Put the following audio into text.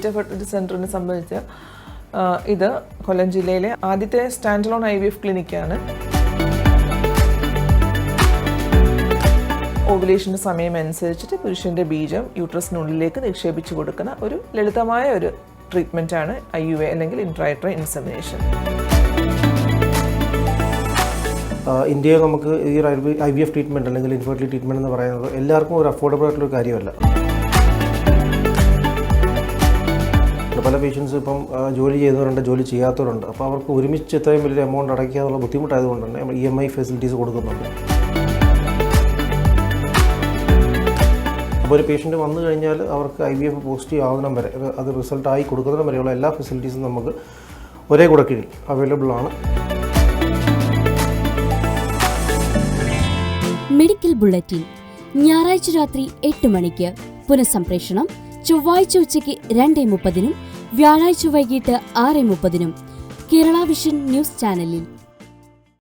State fertility സെൻ്ററിനെ സംബന്ധിച്ച് ഇത് കൊല്ലം ജില്ലയിലെ ആദ്യത്തെ സ്റ്റാൻഡ് അലോൺ IVF ക്ലിനിക്കാണ്. ഓവുലേഷൻ്റെ സമയം അനുസരിച്ചിട്ട് പുരുഷൻ്റെ ബീജം യൂട്രസിനുള്ളിലേക്ക് നിക്ഷേപിച്ചു കൊടുക്കുന്ന ഒരു ലളിതമായ ഒരു ട്രീറ്റ്മെൻറ്റാണ് IUI അല്ലെങ്കിൽ ഇൻട്രായൂട്രൈൻ ഇൻസെമിനേഷൻ. ഇന്ത്യയിൽ നമുക്ക് ഈ IVF ട്രീറ്റ്മെൻറ്റ് അല്ലെങ്കിൽ ഇൻഫെർട്ടിലിറ്റി ട്രീറ്റ്മെൻറ്റ് എന്ന് പറയുന്നത് എല്ലാവർക്കും ഒരു അഫോർഡബിൾ ആയിട്ടുള്ളൊരു കാര്യമല്ല. പല പേഷ്യൻസ് ഇപ്പം ജോലി ചെയ്യുന്നവരുണ്ട്, ജോലി ചെയ്യാത്തവരുണ്ട്. അപ്പോൾ അവർക്ക് ഒരുമിച്ച് ഇത്രയും വലിയ എമൗണ്ട് അടയ്ക്കാനുള്ള ബുദ്ധിമുട്ടായതുകൊണ്ട് തന്നെ നമ്മൾ EMI ഫെസിലിറ്റീസ് കൊടുക്കുന്നുണ്ട്. അപ്പോൾ ഒരു പേഷ്യൻ്റ് വന്നു കഴിഞ്ഞാൽ അവർക്ക് IVF പോസിറ്റീവ് ആകുന്ന വരെ, അത് റിസൾട്ടായി കൊടുക്കുന്നതിന് വരെയുള്ള എല്ലാ ഫെസിലിറ്റീസും നമുക്ക് ഒരേ കൂടെ കീഴിൽ അവൈലബിൾ ആണ്. മെഡിക്കൽ ബുള്ളറ്റിൻ ഞായറാഴ്ച രാത്രി 8 മണിക്ക്, പുനഃസംപ്രേഷണം ചൊവ്വാഴ്ച ഉച്ചയ്ക്ക് 2:30-നും വ്യാഴാഴ്ച വൈകിട്ട് 6:30-നും കേരള വിഷൻ ന്യൂസ് ചാനലിൽ.